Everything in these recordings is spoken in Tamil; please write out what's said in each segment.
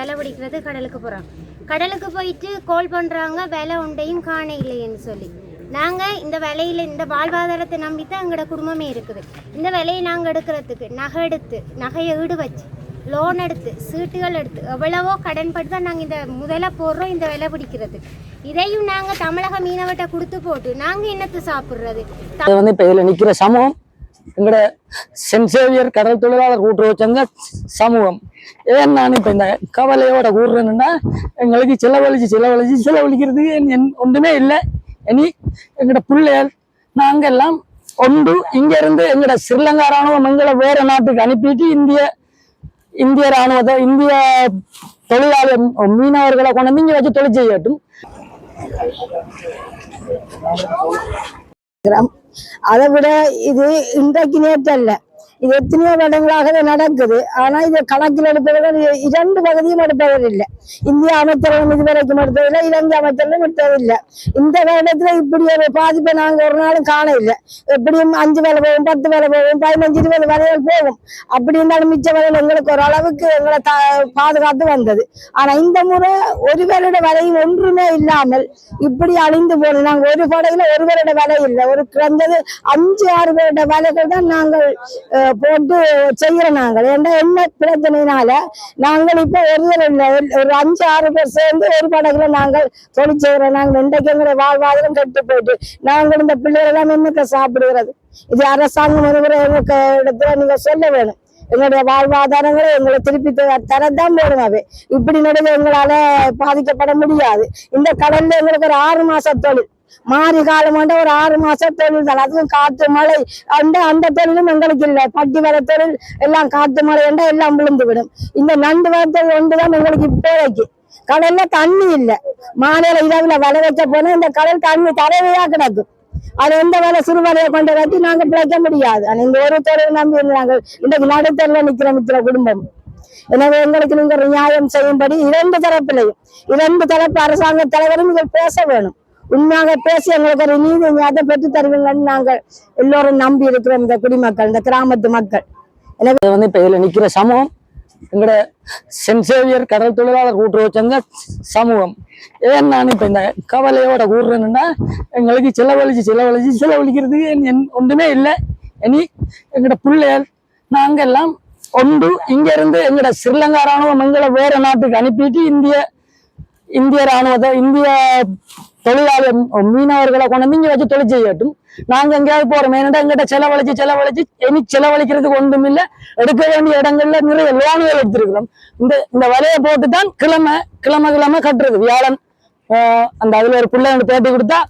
விலை பிடிக்கிறது கடலுக்கு போகிறோம். கடலுக்கு போயிட்டு கால் பண்ணுறாங்க, விலை ஒன்றையும் காண இல்லைன்னு சொல்லி. நாங்கள் இந்த விலையில் இந்த வாழ்வாதாரத்தை நம்பி தான் எங்களோட குடும்பமே இருக்குது. இந்த விலையை நாங்கள் எடுக்கிறதுக்கு நகையை ஈடு வச்சு லோன் எடுத்து சீட்டுகள் எடுத்து எவ்வளவோ கடன் பட்டு தான் நாங்கள் இந்த முதல்ல போடுறோம் இந்த விலை பிடிக்கிறதுக்கு. இதையும் நாங்கள் தமிழக மீனவர்கிட்ட கொடுத்து போட்டு நாங்கள் என்னத்தை சாப்பிட்றது? வந்து இப்போ இதில் நிற்கிற சமூகம் எங்களோட சென்ட் சேவியர் கடல் தொழிலாளர் கூட்டுறவு சங்க சமூகம். ஏன் நான் இப்போ இந்த கவலையோட கூடுறேன்னா, எங்களுக்கு செலவழிக்கிறதுக்கு ஒன்றுமே இல்லை. இனி எங்களோட பிள்ளைகள் நாங்கள் எல்லாம் ஒன்று இங்கேருந்து எங்களோட ஸ்ரீலங்கா ராணுவம் எங்களை வேற நாட்டுக்கு அனுப்பிட்டு இந்திய ராணுவத்தை இந்திய தொழிலாளர் மீனவர்களை கொண்டு வந்து இங்கே வச்சு தொழில் செய்யட்டும். அதை விட இது இன்றைக்கு நேற்று அல்ல, இது எத்தனையோ வருடங்களாகவே நடக்குது. ஆனா இது கணக்கில் எடுப்பவர்கள் இரண்டு பகுதியும் எடுப்பதில்லை. இந்திய அமைச்சர்களும் இதுவரைக்கும் எடுத்ததில்லை, இலங்கை அமைச்சர்களும் எடுத்ததில்லை. இந்த வருடத்துல இப்படி ஒரு பாதிப்பை நாங்கள் ஒரு நாளும் காண இல்லை. எப்படியும் 5 வேலை போகும், 10 வேலை போகும், 15, 20 வேலைகள் போகும். அப்படி இருந்தாலும் மிச்ச வேலைகள் எங்களுக்கு ஒரு அளவுக்கு எங்களை பாதுகாத்து வந்தது. ஆனா இந்த முறை ஒரு வருட வேலையும் ஒன்றுமே இல்லாமல் இப்படி அழிந்து போனோம். நாங்கள் ஒரு படையில ஒரு வருட வேலை இல்லை, ஒரு குறைந்தது 5-6 வருட வேலைகள் தான் நாங்கள் போட்டு செய்யறோம். நாங்கள் என்ன பிரச்சனைனால நாங்கள் இப்ப ஒரு 5-6 பேர் சேர்ந்து ஒரு படகுல நாங்கள் தொழில் செய்யறோம். நாங்கள் இன்றைக்கு எங்களுடைய வாழ்வாதாரம் கெட்டு போயிட்டு நாங்கள் இந்த பிள்ளைகள் எல்லாம் என்னத்தை சாப்பிடுகிறது? இது அரசாங்கம் எங்களுக்கு இடத்துல நீங்க சொல்ல வேணும். எங்களுடைய வாழ்வாதாரங்களை எங்களை திருப்பி தரதான் வேணும். அவை இப்படி நடுவே எங்களால பாதிக்கப்பட முடியாது. இந்த கடல்ல எங்களுக்கு ஒரு 6 மாச தொழில், மாறி காலம் ஒரு 6 மாசம் தொழில் தான். அதுவும் காத்து மழை அந்த தொழிலும் எங்களுக்கு இல்லை. பட்டி வர தொழில் எல்லாம் காத்து மழை எல்லாம் விழுந்து விடும். இந்த நண்டு வளர்த்தல் ஒன்றுதான் எங்களுக்கு இப்போதைக்கு. கடல்ல தண்ணி இல்லை. மாலையில இரவுல வலை வைக்க போனா இந்த கடல் தண்ணி தடவையா கிடக்கும். அது எந்த வேலை சிறு வேலையை கொண்டு வச்சு நாங்க பிழைக்க முடியாது. ஆனா இந்த ஒரு தொழில் நம்பி நாங்கள் இன்றைக்கு நடுத்தரில் நிக்கிற குடும்பம். எனவே எங்களுக்கு நீங்க நியாயம் செய்யும்படி இரண்டு தரப்பு அரசாங்க தலைவரும் நீங்கள் பேச வேணும். உண்மையாக பேசி எங்களுக்கு ஒரு நீதி நியாயத்தை பெற்று தருவீங்கன்னு நாங்கள் எல்லோரும் நம்பி இருக்கிறோம், இந்த குடிமக்கள், இந்த கிராமத்து மக்கள். எனவே வந்து இப்போ இதில் நிற்கிற சமூகம் எங்களோட சென்ட் சேவியர் கடல் தொழிலாளர் கூட்டுறவு சங்க சமூகம். ஏன் நான் இப்போ இந்த கவலையோட கூடுறேன்னா, எங்களுக்கு செலவழிக்கிறதுக்கு ஒன்றுமே இல்லை. இனி எங்களோட பிள்ளைகள் நாங்கள் எல்லாம் ஒன்று இங்கேருந்து எங்களோட ஸ்ரீலங்கா ராணுவம் எங்களை வேற நாட்டுக்கு அனுப்பிட்டு இந்திய ராணுவத்தை இந்திய தொழிலாளர் மீனவர்களை கொண்டு வந்து இங்கே வச்சு தொழில் செய்யட்டும். நாங்கள் எங்கேயாவது போறோம். ஏன்னா எங்கிட்ட செலவழிச்சு இனி செலவழிக்கிறதுக்கு ஒன்றும் இல்லை. எடுக்க வேண்டிய இடங்கள்ல நிறைய லோன்கள் எடுத்திருக்கிறோம். இந்த வலையை போட்டு தான் கிழமை கட்டுறது. வியாழன் அந்த அதுல ஒரு பிள்ளை பேட்டி கொடுத்தா,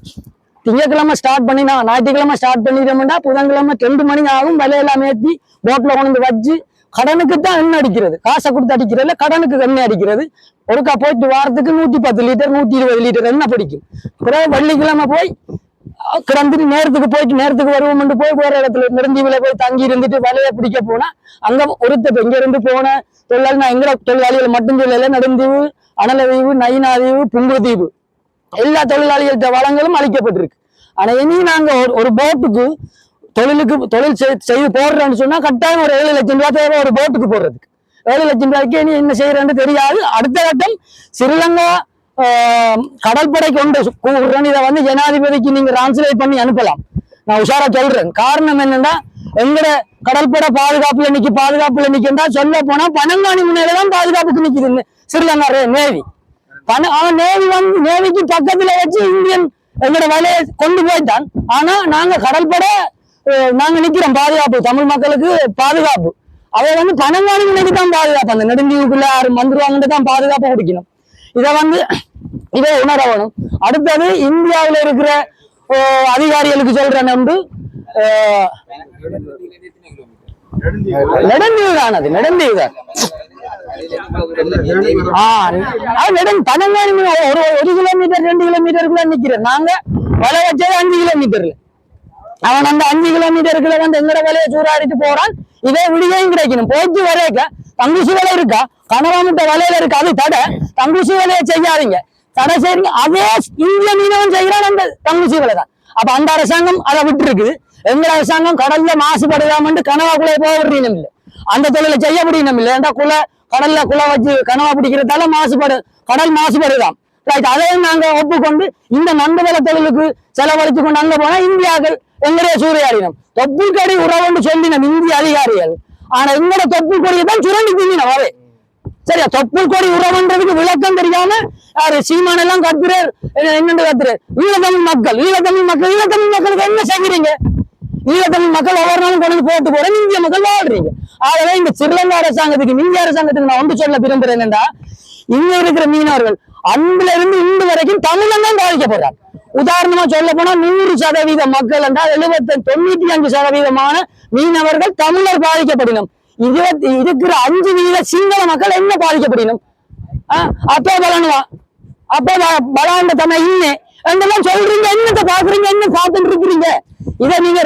திங்கக்கிழமை ஸ்டார்ட் பண்ணினா ஞாயிற்றுக்கிழமை ஸ்டார்ட் பண்ணிட்டோம்னா புதன்கிழமை 2 மணி ஆகும். வலையெல்லாம் ஏற்றி போட்ல கொண்டு வச்சு கடனுக்கு தான் எண்ணெய் அடிக்கிறது. காசை கொடுத்து அடிக்கிறதுல கடனுக்கு எண்ணெய் அடிக்கிறது. ஒருக்கா போயிட்டு வாரத்துக்கு 110 லிட்டர் 120 லிட்டர் எண்ணெய் பிடிக்கும். பிறகு வெள்ளிக்கிழமை போய் கிடந்துட்டு நேரத்துக்கு வருவோம்னு போய் வேற இடத்துல நெடுந்தீவுல போய் தங்கி இருந்துட்டு வலையை பிடிக்க போனா, அங்க ஒருத்தர் இங்க இருந்து போன தொழிலாளி, நான் எங்க தொழிலாளிகள் மட்டும் சொல்லல, நெடுந்தீவு, அனலதீவு, நயினாதீவு, புங்குதீவு எல்லா தொழிலாளிகள்கிட்ட வளங்களும் அளிக்கப்பட்டிருக்கு. ஆனா இனி நாங்க ஒரு போட்டுக்கு தொழில் செய்து போடுறேன்னு சொன்னா கட்டாயம் ஒரு 7 லட்சம் ரூபாய் தேவை ஒரு போட்டுக்கு போடுறதுக்கு. 7 லட்சம் ரூபாய்க்கு இனி என்ன செய்யறேன்னு தெரியாது. அடுத்த கட்டம் ஸ்ரீலங்கா கடற்படை கொண்டு கூடுறேன். இதை வந்து ஜனாதிபதிக்கு நீங்க டிரான்ஸ்லேட் பண்ணி அனுப்பலாம். நான் உஷாரா சொல்றேன். காரணம் என்னன்னா, எங்கட கடற்படை பாதுகாப்புல நிக்கின்றா சொல்ல போனா பனங்காணி முனையிலதான் பாதுகாப்புக்கு நிக்குது ஸ்ரீலங்கா நேவி. நேவிக்கு பக்கத்துல வச்சு இந்தியன் எங்கட வலையை கொண்டு போயிட்டான். ஆனா நாங்க கடற்படை நாங்க நிக்கிறோம் பாதுகாப்பு, தமிழ் மக்களுக்கு பாதுகாப்பு. அதை வந்து பனங்காணி முனைக்கு தான் பாதுகாப்பு. அந்த நெடுந்தீவுக்குள்ள யாரும் வந்துருவாங்கன்னு தான் பாதுகாப்பு கொடுக்கணும். இதை உணர வேணும். அடுத்தது இந்தியாவில இருக்கிற அதிகாரிகளுக்கு சொல்றேன் உண்டு, நெடுந்தீவு தான், அது நெடுந்தீவு தான். பனங்காணி 1 கிலோமீட்டர் 2 கிலோமீட்டருக்குள்ள நிக்கிறேன். நாங்க வலை வச்சது 5 கிலோமீட்டர்ல. அவன் அந்த 5 கிலோமீட்டருக்குள்ள வந்து எங்கட வலையை சூறாடிட்டு போறான். இதே விடியும் கிடைக்கணும். போச்சு வரைக்க தங்குசி வலை இருக்கா, கனவாமிட்ட வலையில இருக்கு, அது தடை. தங்குசி வலையை செய்யாதீங்க, தடை செய்றீங்க. அதே இந்திய மீனவன் செய்யறான் அந்த தங்குசி வலை தான். அப்ப அந்த அரசாங்கம் அதை விட்டு இருக்குது. எங்க அரசாங்கம் கடல்ல மாசுபடுதாம கனவாக்குள்ளே போக விடுறீங்க இல்லை, அந்த தொழிலை செய்ய முடியணும் இல்லை. கடல்ல குள வச்சு கனவா பிடிக்கிறதால கடல் மாசுபடுதான். அதையும் நாங்க ஒப்புக்கொண்டு இந்த நண்பவள தொழிலுக்கு செலவழிச்சு கொண்டு அங்க போனா இந்தியாக்கள் எங்களுடைய சூறையாடினோம். தொப்புள் கொடி உறவுன்னு சொல்லினோம் இந்திய அதிகாரிகள். ஆனா எங்களோட தொப்புள் கொடியை தான் சுரண்டி திங்கினோம். அவை சரியா தொப்புள் கொடி உறவுன்றதுக்கு விளக்கம் தெரியாம சீமான் எல்லாம் கத்துறார், என்னென்று கத்துறார். ஈழத்தமிழ் மக்களுக்கு என்ன செய்கிறீங்க? ஈழத்தமிழ் மக்கள் ஒவ்வொரு நாளும் கொண்டு போட்டு போறேன், இந்திய மக்கள் வாழ்றீங்க. ஆகவே இந்த ஸ்ரீலங்கா அரசாங்கத்துக்கு இந்திய அரசாங்கத்துக்கு நான் ஒன்று சொல்ல விரும்புறேன் என்னன்னா, இங்க இருக்கிற மீனவர்கள் அன்றுல இருந்து இன்று வரைக்கும் தமிழன் தான் பாதிக்கப்படுறாங்க. உதாரணமா சொல்ல போனா 100% மக்கள் என்றால் 95% மீனவர்கள் தமிழர் பாதிக்கப்படணும். இருக்கிற 5% சிங்கள மக்கள் என்ன பாதிக்கப்படணும்? அப்ப பலனுவா அப்ப பலாண்ட தன்னை இன்னே என்றெல்லாம் சொல்றீங்க. என்னத்தை பாக்குறீங்க? என்ன பார்த்துட்டு இருக்கிறீங்க? இதை நீங்க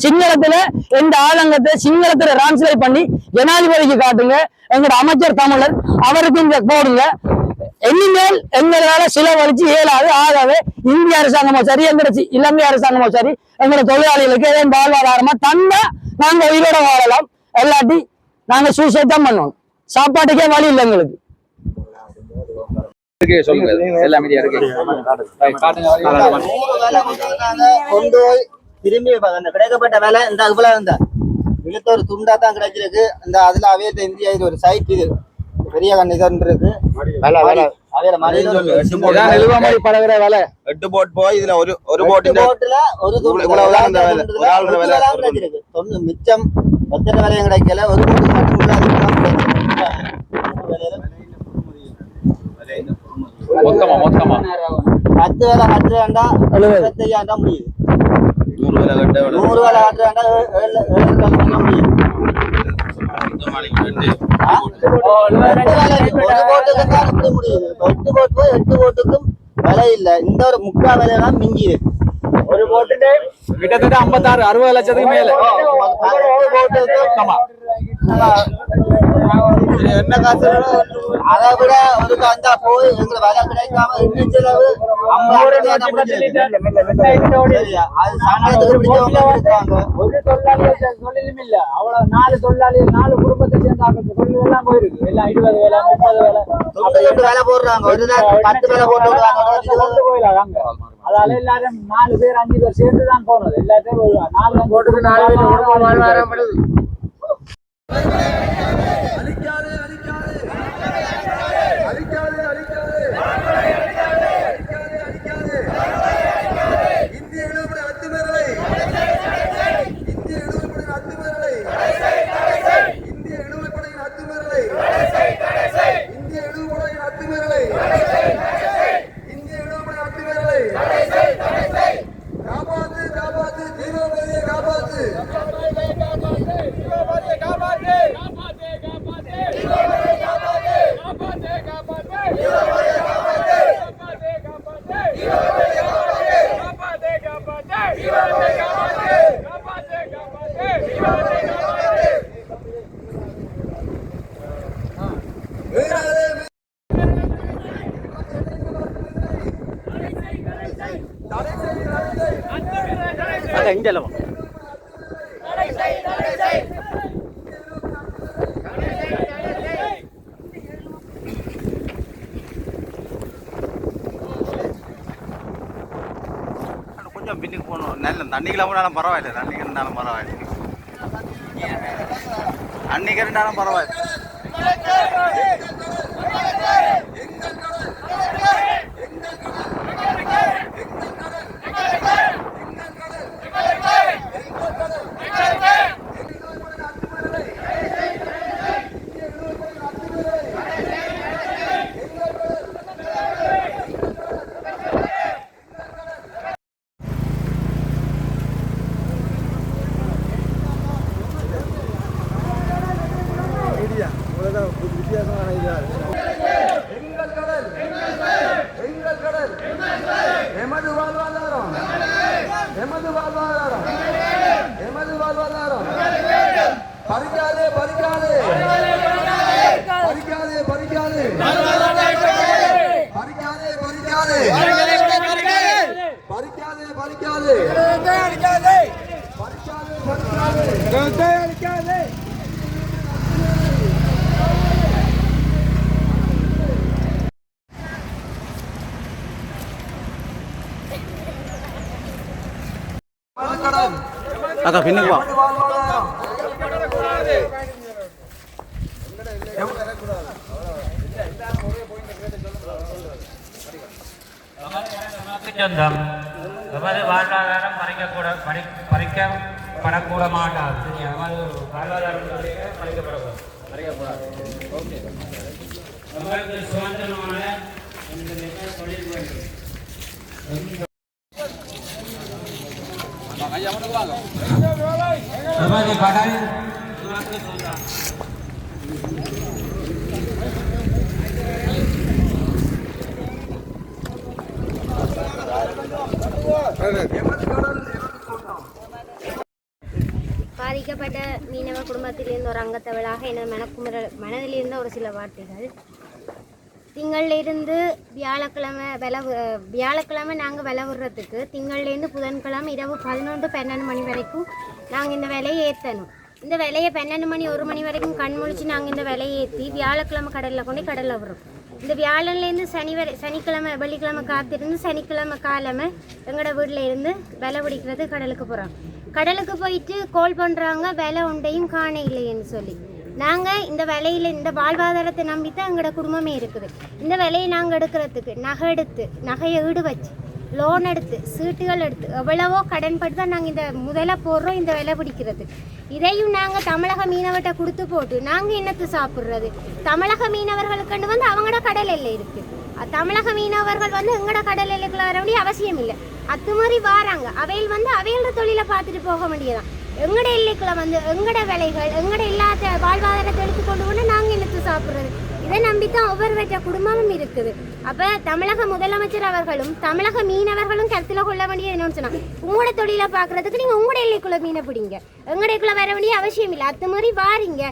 சிங்களத்துல எந்த ஆளுங்கத்தை சிங்களத்துல டிரான்ஸ்லேட் பண்ணி ஜனாதிபதிக்கு காட்டுங்க. எங்களோட அமைச்சர் தமிழர் அவருக்கு இங்க போடுங்க. இனிமேல் எங்களால செலவழிச்சு இயலாது. ஆகவே இந்திய அரசாங்கமோ சரி, எங்களோட இலங்கை அரசாங்கமோ சரி, எங்களோட தொழிலாளிகளுக்கு ஏதாவது வாழ்வாதாரமா தந்தா நாங்க உயிரோட வாழலாம். எல்லாட்டி நாங்க சூசைட் தான் பண்ணணும். சாப்பாட்டுக்கே வழி இல்லை எங்களுக்கு. கொண்டு போய் திரும்பி கிடைக்கப்பட்ட வேலை இந்த இவ்வளவு இந்த இழுத்த ஒரு துண்டா தான் கிடைச்சிருக்கு. இந்த அதுல அவையத்த இந்தியா இது ஒரு சைட், இது பெரிய கண்ணிதான் இருக்கு. 8 போட் போய் இதுல ஒரு போட்டுல ஒரு மிச்சம் எத்தனை வேலையும் கிடைக்கல. ஒரு போட்டுக்கு மட்டும் 10 வேலை கட்ட வேண்டாம், 25,000 முடியுது. 100 வேலை கட்ட வேண்டாம், 7 முடியுது. முடியுது 8 போட் போய் 8 போட்டுக்கும் விலை இல்ல. இந்த ஒரு முக்கால் விலையெல்லாம் மிஞ்சிது. ஒரு போட்டு கிட்டத்தட்ட 56-60 லட்சத்துக்கு மேல என்ன காசு. அதை விட ஒரு வந்தா போய் எங்களை வேலை கிடைக்காம இன்னும் செலவு 50 அது சண்டை ஒரு தொழிலும் இல்ல. அவ்வளவு 4 தொழிலாளிகள் 4 குடும்பத்தை சேர்ந்து தொழில் எல்லாம் போயிருக்கு. எல்லாம் 20 வேலை 30 வேலை வேலை போடுறாங்க. ஒரு 10 வேலை போட்டு கொண்டு போயிடலாம். அதால எல்லாரும் 4 பேர் 5 பேர் சேர்ந்துதான் போனது. எல்லாத்தையும் 4 போட்டுக்கு 4 பேர் கொஞ்சம் பின்னுக்கு போகணும். நல்ல தண்ணிக்கெல்லாம் போனாலும் பரவாயில்ல, தண்ணிக்கு இருந்தாலும் பரவாயில்ல, அன்னைக்கு இருந்தாலும் பரவாயில்ல. அக்கா பின்னுக்கு வா. சொந்தம் எமது வாழ்வாதாரம் பறிக்கப்படக்கூட மாட்டாது. எமது வாழ்வாதாரம் பறிக்கப்படக்கூடாது. எமது சுதந்திரமான தொழில் வேண்டும். எமது கடல் பாதிக்கப்பட்ட மீனவ குடும்பத்திலிருந்து ஒரு அங்கத்தவளாக எனது மனதிலிருந்த ஒரு சில வார்த்தைகள். திங்களிலிருந்து வியாழக்கிழமை நாங்கள் விலை விடுறதுக்கு திங்கள்லேருந்து புதன்கிழமை இரவு 11-12 மணி வரைக்கும் நாங்கள் இந்த விலையை ஏற்றணும். இந்த விலையை 12 மணி 1 மணி வரைக்கும் கண் முழிச்சு நாங்கள் இந்த விலையை ஏற்றி வியாழக்கிழமை கடலில் கொண்டு கடலில் விடுறோம். இந்த வியாழன்லேருந்து சனிக்கிழமை வெள்ளிக்கிழமை காத்திருந்து சனிக்கிழமை காலமை எங்களோட வீட்டில் இருந்து விலை பிடிக்கிறது கடலுக்கு போகிறோம். கடலுக்கு போயிட்டு கால் பண்ணுறாங்க விலை ஒன்றையும் காண இல்லைன்னு சொல்லி. நாங்கள் இந்த விலையில் இந்த வாழ்வாதாரத்தை நம்பி தான் எங்களோட குடும்பமே இருக்குது. இந்த விலையை நாங்கள் எடுக்கிறதுக்கு நகையை ஈடு வச்சு லோன் எடுத்து சீட்டுகள் எடுத்து எவ்வளவோ கடன்பட்டு தான் நாங்கள் இந்த முதல்ல போடுறோம் இந்த விலை பிடிக்கிறது. இதையும் நாங்கள் தமிழக மீனவர்கிட்ட கொடுத்து போட்டு நாங்கள் என்னத்து சாப்பிட்றது? தமிழக மீனவர்களுக்கு வந்து அவங்களோட கடல் எல்லை இருக்குது. தமிழக மீனவர்கள் வந்து எங்களோட கடல் எல்லைக்குள்ள வர வேண்டிய அவசியம் இல்லை. அத்துமாதிரி வாராங்க. அவையில் வந்து அவையோட தொழிலை பார்த்துட்டு போக வேண்டியதான். எங்களோட எல்லைக்குள்ள வந்து எங்களோட விலைகள் எங்களோட இல்லாத வாழ்வாதாரத்தை எடுத்துக்கொண்டு வந்து நாங்கள் என்னத்து சாப்பிட்றது? இதை நம்பித்தான் ஒவ்வொருவற்ற குடும்பமும் இருக்குது. அப்போ தமிழக முதலமைச்சர் அவர்களும் தமிழக மீனவர்களும் கருத்தில் கொள்ள வேண்டியது என்னன்னு சொன்னால், உங்களோட தொழிலை பார்க்குறதுக்கு நீங்கள் உங்களோட எல்லைக்குள்ளே மீனை பிடிங்க. எங்களுக்குள்ளே வர வேண்டிய அவசியம் இல்லை. அது மாதிரி வாரிங்க.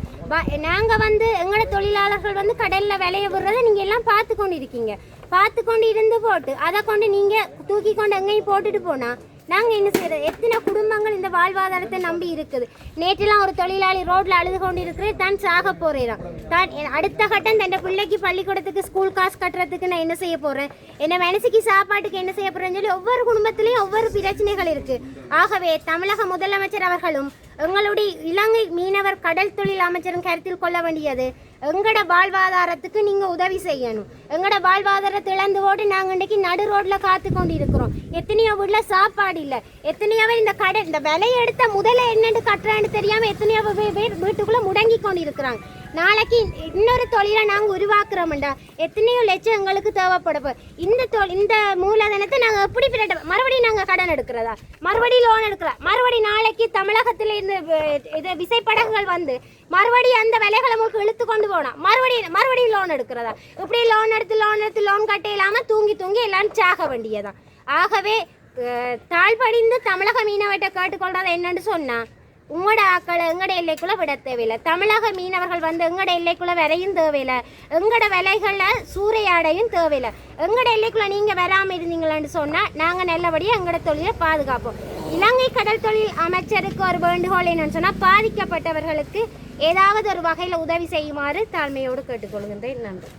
நாங்கள் வந்து எங்களோட தொழிலாளர்கள் வந்து கடலில் விளைய விடுறதை நீங்கள் எல்லாம் பார்த்து கொண்டு இருக்கீங்க. பார்த்து கொண்டு இருந்து போட்டு அதை கொண்டு நீங்கள் தூக்கி கொண்டு எங்கேயும் போட்டுட்டு போனால் நாங்கள் என்ன செய்யறது? எத்தனை குடும்பங்கள் இந்த வாழ்வாதாரத்தை நம்பி இருக்குது. நேற்றுலாம் ஒரு தொழிலாளி ரோட்டில் அழுது கொண்டு இருக்கிறது தான் சாக போகிறேன். தான் அடுத்த கட்டம் தன் பிள்ளைக்கு பள்ளிக்கூடத்துக்கு ஸ்கூல் காசு கட்டுறதுக்கு நான் என்ன செய்ய போகிறேன், என்ன மனசுக்கு சாப்பாட்டுக்கு என்ன செய்ய போகிறேன்னு சொல்லி ஒவ்வொரு குடும்பத்திலையும் ஒவ்வொரு பிரச்சனைகள் இருக்குது. ஆகவே தமிழக முதலமைச்சர் அவர்களும் எங்களுடைய இலங்கை மீனவர் கடல் தொழில் அமைச்சரும் கருத்தில் கொள்ள வேண்டியது, எங்களோட வாழ்வாதாரத்துக்கு நீங்கள் உதவி செய்யணும். எங்களோட வாழ்வாதாரத்தை இழந்து போட்டு நாங்கள் இன்றைக்கி நடு ரோட்டில் காத்து கொண்டு இருக்கிறோம். எத்தனையோ வீட்டில் சாப்பாடு இல்லை. எத்தனையோ இந்த விலையை எடுத்த முதல்ல என்னென்னு கட்டுறான்னு தெரியாமல் எத்தனையோ பேர் வீட்டுக்குள்ளே முடங்கி கொண்டு இருக்கிறாங்க. நாளைக்கு இன்னொரு தொழிலை நாங்கள் உருவாக்குறோம்டா எத்தனையோ லட்சம் எங்களுக்கு தேவைப்படும். இந்த மூலதனத்தை நாங்கள் எப்படி மறுபடியும் நாங்கள் கடன் எடுக்கிறதா, மறுபடியும் லோன் எடுக்கிறோம். மறுபடியும் நாளைக்கு தமிழகத்தில் இருந்து விசைப்படகுகள் வந்து மறுபடியும் அந்த விலைகளை உங்களுக்கு இழுத்து கொண்டு போனோம். மறுபடியும் லோன் எடுக்கிறதா? இப்படி லோன் கட்ட இல்லாமல் தூங்கி எல்லாம் சாக வேண்டியதான். ஆகவே தாழ்படிந்து தமிழக மீனவர்கிட்ட கேட்டுக்கொள்றதை என்னன்னு சொன்னால், உங்களோட ஆக்களை எங்களோட எல்லைக்குள்ளே விட தேவையில்லை. தமிழக மீனவர்கள் வந்து எங்களோட எல்லைக்குள்ளே வரையும் தேவையில்லை. எங்களோட விலைகளில் சூறையாடையும் தேவையில்லை. எங்களோட எல்லைக்குள்ளே நீங்கள் வராமல் இருந்தீங்களான்னு சொன்னால் நாங்கள் நல்லபடியாக எங்களோட தொழிலை பாதுகாப்போம். இலங்கை கடல் தொழில் அமைச்சருக்கு ஒரு வேண்டுகோள் என்னன்னு சொன்னால், பாதிக்கப்பட்டவர்களுக்கு ஏதாவது ஒரு வகையில் உதவி செய்யுமாறு தாழ்மையோடு கேட்டுக்கொள்கின்றேன். நன்றி.